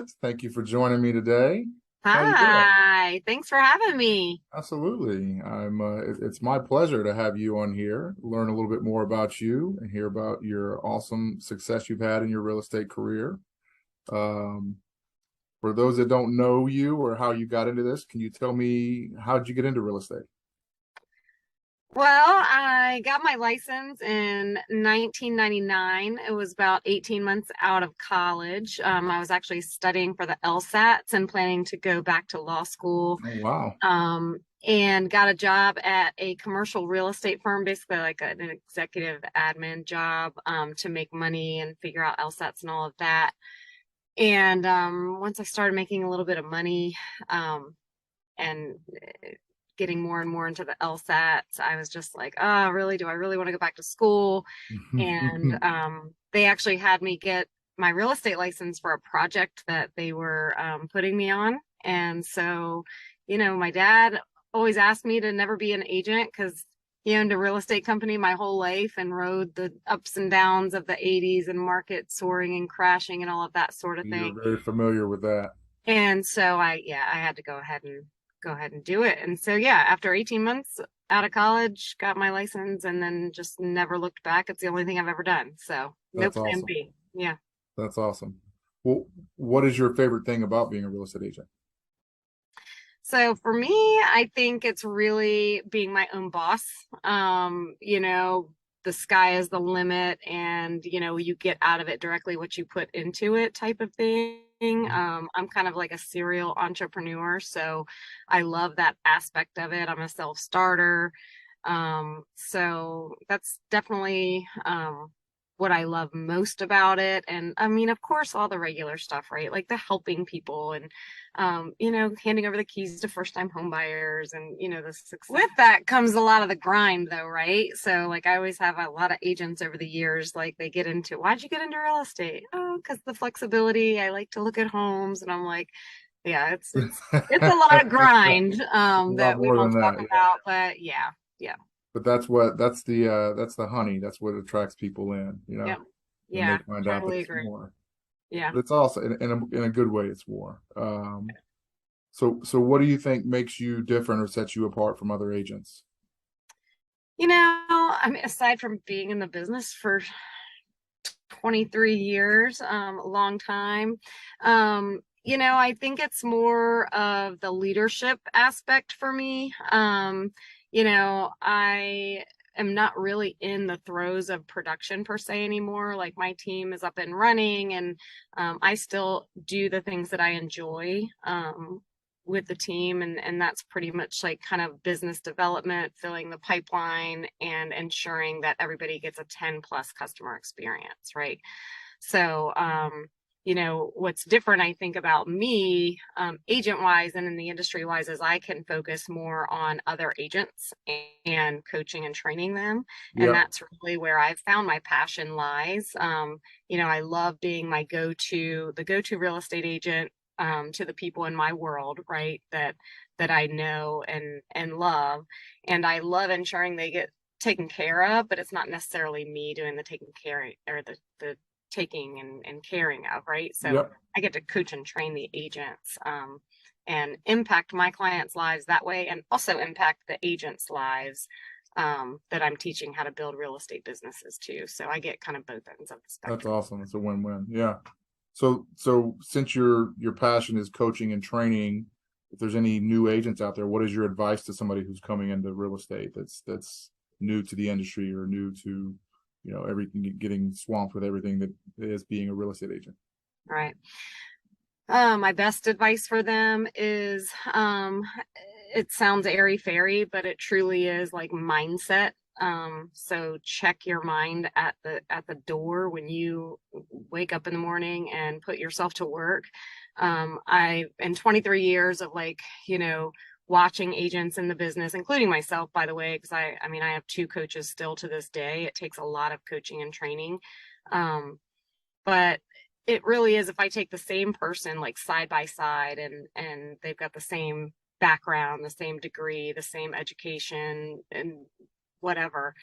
Alliance. Thank you for joining me today. How you doing? Hi, thanks for having me. Absolutely. It's my pleasure to have you on here, learn a little bit more about you and hear about your awesome success you've had in your real estate career. Um, for those that don't know you or how you got into this, can you tell me how did you get into real estate? Well, I got my license in 1999. It was about 18 months out of college. I was actually studying for the LSATs and planning to go back to law school. Oh, wow. And got a job at a commercial real estate firm, basically like an executive admin job, to make money and figure out LSATs and all of that. And once I started making a little bit of money, and getting more and more into the LSATs, I was just like, oh, really? Do I really want to go back to school? And they actually had me get my real estate license for a project that they were putting me on. And so, my dad always asked me to never be an agent because he owned a real estate company my whole life and rode the ups and downs of the 80s and market soaring and crashing and all of that sort of You're thing. very familiar with that. And so I had to go ahead and do it. And so, yeah, after 18 months out of college, got my license and then just never looked back. It's the only thing I've ever done. So no That's plan awesome. B. Yeah. That's awesome. Well, what is your favorite thing about being a real estate agent? So for me, I think it's really being my own boss. The sky is the limit and, you get out of it directly what you put into it type of thing. I'm kind of like a serial entrepreneur, so I love that aspect of it. I'm a self-starter. So that's definitely what I love most about it. And I mean, of course, all the regular stuff, right? Like the helping people and handing over the keys to first-time home buyers and the success. With that comes a lot of the grind though, right? So like I always have a lot of agents over the years, like they get into, why'd you get into real estate? Oh, because the flexibility. I like to look at homes. And I'm like, yeah, it's a lot of grind A lot that we more won't than talk that, yeah. about, but yeah, yeah. But that's the honey. That's what attracts people in, Yep. when they Yeah, find out that totally it's agree. more. Yeah. But it's also in a good way, it's more. So what do you think makes you different or sets you apart from other agents? I mean, aside from being in the business for 23 years, a long time, I think it's more of the leadership aspect for me. I am not really in the throes of production per se anymore. Like my team is up and running, and I still do the things that I enjoy. With the team and that's pretty much like kind of business development, filling the pipeline and ensuring that everybody gets a 10 plus customer experience, right? So what's different I think about me, agent wise and in the industry wise, is I can focus more on other agents and coaching and training them, and Yep. that's really where I've found my passion lies. I love being the go-to real estate agent, to the people in my world, right? That I know and love, and I love ensuring they get taken care of, but it's not necessarily me doing the taking care or the taking and caring of, right? So Yep. I get to coach and train the agents, and impact my clients' lives that way, and also impact the agents' lives, that I'm teaching how to build real estate businesses too. So I get kind of both ends of the That's spectrum. awesome. It's a win-win. Yeah. So since your passion is coaching and training, if there's any new agents out there, what is your advice to somebody who's coming into real estate that's new to the industry or new to, everything, getting swamped with everything that is being a real estate agent? Right. My best advice for them is, it sounds airy fairy, but it truly is like mindset. So check your mind at the door when you wake up in the morning and put yourself to work. I in 23 years of watching agents in the business, including myself, by the way, because I mean I have two coaches still to this day. It takes a lot of coaching and training. But it really is, if I take the same person like side by side and they've got the same background, the same degree, the same education and whatever,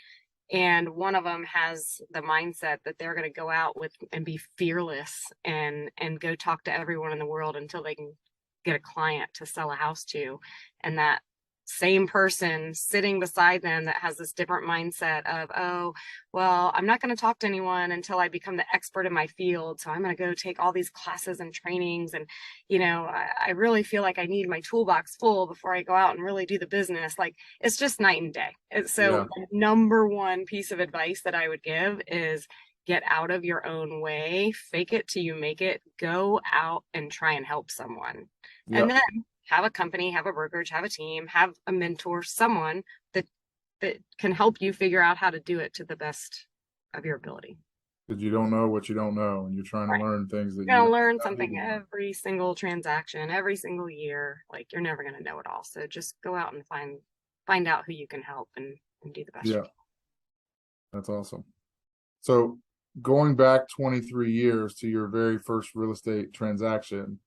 And one of them has the mindset that they're going to go out with and be fearless and go talk to everyone in the world until they can get a client to sell a house to. And that same person sitting beside them that has this different mindset of, oh, well, I'm not going to talk to anyone until I become the expert in my field. So I'm going to go take all these classes and trainings. And, I really feel like I need my toolbox full before I go out and really do the business. Like, it's just night and day. So Yeah. the number one piece of advice that I would give is get out of your own way, fake it till you make it, go out and try and help someone. And Yeah. then have a company, have a brokerage, have a team, have a mentor, someone that can help you figure out how to do it to the best of your ability. Because you don't know what you don't know, and you're trying to Right. learn things that You're you gonna learn don't need something to learn. every single transaction, every single year. Like, you're never gonna know it all. So just go out and find out who you can help and do the best you Yeah, can. that's awesome. So going back 23 years to your very first real estate transaction,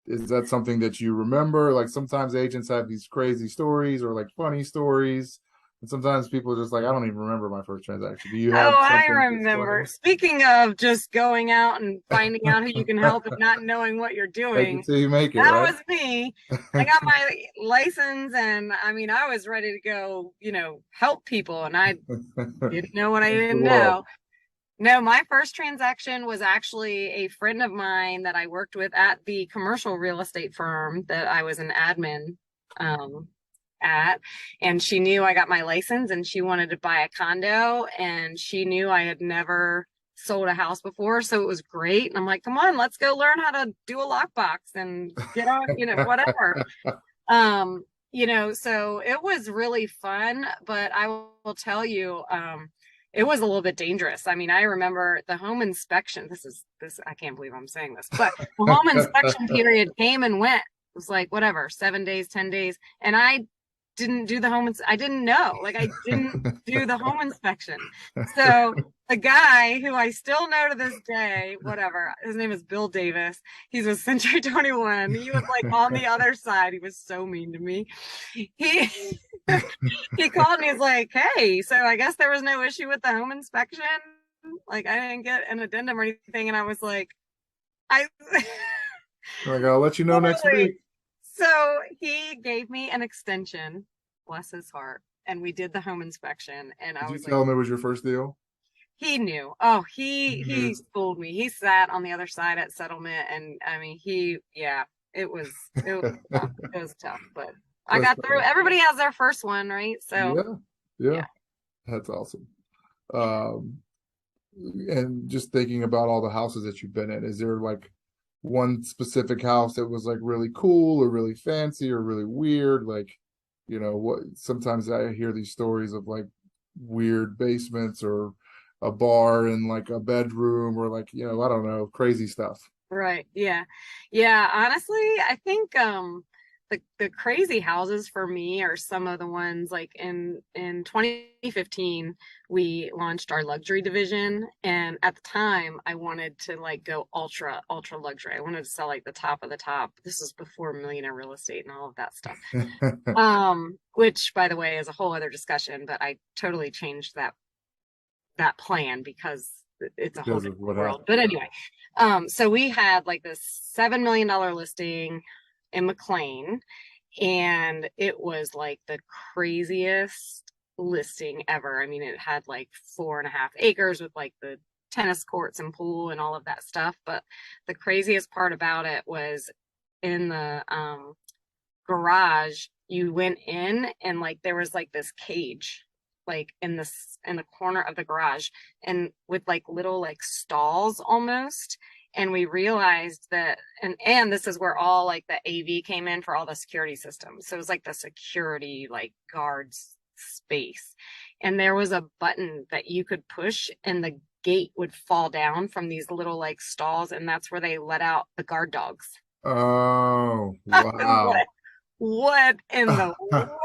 is that something that you remember? Like sometimes agents have these crazy stories or like funny stories, and sometimes people are just like, I don't even remember my first transaction. Do you have Oh, I something that's remember. funny? Speaking of just going out and finding out who you can help and not knowing what you're Fake doing, it till you make it, that right? was me. I got my license and I mean, I was ready to go, help people, and I didn't know what I Change the didn't world. know. No, my first transaction was actually a friend of mine that I worked with at the commercial real estate firm that I was an admin um, at. And she knew I got my license and she wanted to buy a condo. And she knew I had never sold a house before. So it was great. And I'm like, come on, let's go learn how to do a lockbox and get on, whatever. So it was really fun, but I will tell you, it was a little bit dangerous. I mean, I remember the home inspection. This, I can't believe I'm saying this, but the home inspection period came and went. It was like, whatever, 7 days, 10 days. And I didn't do the I didn't know, like I didn't do the home inspection. So the guy who I still know to this day, whatever, his name is Bill Davis. He's with Century 21. He was like on the other side. He was so mean to me. He he called and he's like, hey, so I guess there was no issue with the home inspection. Like, I didn't get an addendum or anything. And I was like, I Like, I'll let you know next literally. week. So he gave me an extension, bless his heart, and we did the home inspection. And Did I you was like, tell him it was your first deal? he knew. Oh, he Mhm. he fooled me. He sat on the other side at settlement, and I mean, yeah, it was tough. It was tough, but I That's got through. funny. Everybody has their first one, right? So Yeah, yeah, yeah. that's awesome. Um, and just thinking about all the houses that you've been in, is there like one specific house that was like really cool or really fancy or really weird? Like, what sometimes I hear these stories of like weird basements or a bar in like a bedroom or like, I don't know, crazy stuff. Right. Yeah. Yeah. Honestly, I think the crazy houses for me are some of the ones like in 2015 we launched our luxury division, and at the time I wanted to like go ultra luxury. I wanted to sell like the top of the top. This is before millionaire real estate and all of that stuff. Which by the way is a whole other discussion, but I totally changed that plan because it's a whole Because of different what world. happened. But Yeah. anyway, so we had like this $7 million listing in McLean, and it was like the craziest listing ever. I mean, it had like 4.5 acres with like the tennis courts and pool and all of that stuff. But the craziest part about it was in the garage, you went in and like there was like this cage like in the corner of the garage, and with like little like stalls almost. And we realized that, and this is where all like the AV came in for all the security systems. So it was like the security like guards space, and there was a button that you could push and the gate would fall down from these little like stalls, and that's where they let out the guard dogs. Oh, What wow. what in the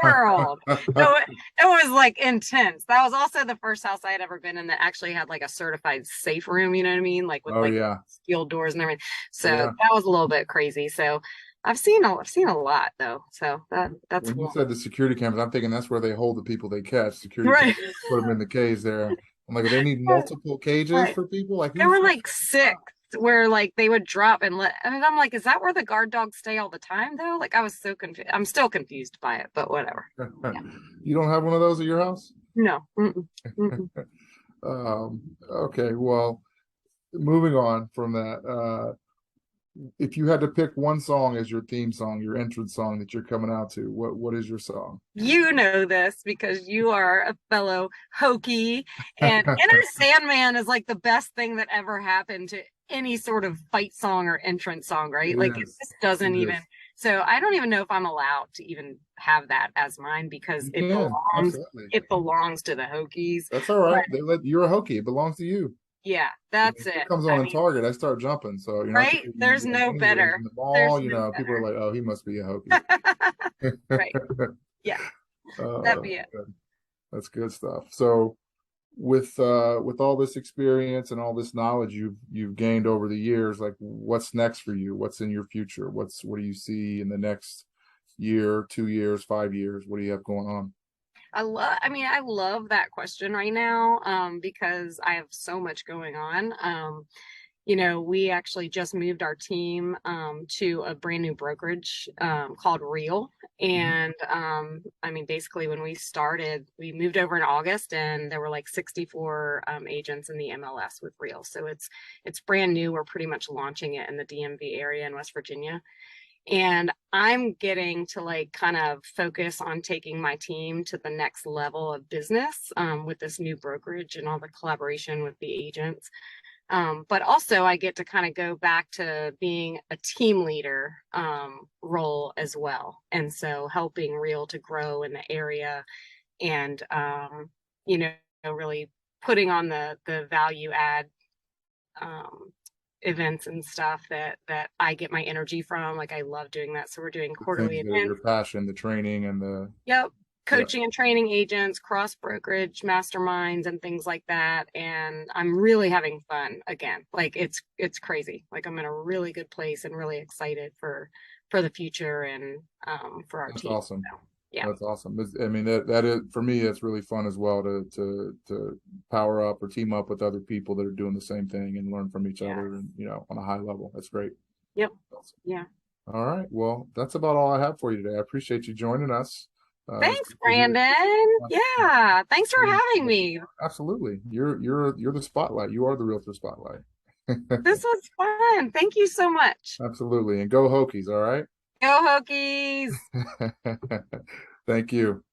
world? It was like intense. That was also the first house I had ever been in that actually had like a certified safe room, you know what I mean? Like with Oh like yeah. steel doors and everything. So Yeah. that was a little bit crazy. So I've seen a lot though. So that's When you one. said the security cameras, I'm thinking that's where they hold the people they catch. Security Right. cameras, put them in the cage there. I'm like, they need multiple cages Right. for people. Like, There were who's like six where like they would drop and let, and I'm like, is that where the guard dogs stay all the time though? Like I was so confused. I'm still confused by it, but whatever. Yeah. you don't have one of those at your house? No. Mm-mm. Mm-mm. Okay, well, moving on from that, if you had to pick one song as your theme song, your entrance song that you're coming out to, what is your song? You know this because you are a fellow Hokie, and Enter Sandman is like the best thing that ever happened to any sort of fight song or entrance song, right? It Like it is. just doesn't It even. is. So I don't even know if I'm allowed to even have that as mine because You can, absolutely. it belongs to the Hokies. That's all right. They let you're a Hokie. It belongs to you. Yeah, I that's mean, if it it. comes I on in mean, Target, I start jumping. So, right? There's like no anywhere better. in the There's mall, no people are better. like, oh, he must be a Hokie. Right. Yeah, that'd uh, be it. that's good stuff. So, with all this experience and all this knowledge you've gained over the years, like what's next for you? What's in your future? What do you see in the next year, 2 years, 5 years? What do you have going on? I love that question right now, because I have so much going on. We actually just moved our team to a brand new brokerage called Real. Mhm. And basically, when we started, we moved over in August, and there were like 64 agents in the MLS with Real. So it's brand new. We're pretty much launching it in the DMV area in West Virginia. And I'm getting to like kind of focus on taking my team to the next level of business with this new brokerage and all the collaboration with the agents. But also, I get to kind of go back to being a team leader role as well. And so helping Real to grow in the area and, you know, really putting on the value add um, events and stuff that I get my energy from. Like I love doing that. So we're doing The quarterly things that are your events. passion, the training and the Yep. yeah, Coaching and training agents, cross brokerage, masterminds, and things like that. And I'm really having fun again. Like it's crazy. Like I'm in a really good place and really excited for the future and for our that's team. awesome. So yeah. That's awesome. I mean, that is for me. It's really fun as well to power up or team up with other people that are doing the same thing and learn from each Yeah. other and on a high level. That's great. Yep. Awesome. Yeah. All right. Well, that's about all I have for you today. I appreciate you joining us. It's Thanks, good to hear. Brandon. Yeah. Thanks for having me. Absolutely. You're the spotlight. You are the realtor spotlight. This was fun. Thank you so much. Absolutely. And go Hokies. All right. Go Hokies. Thank you.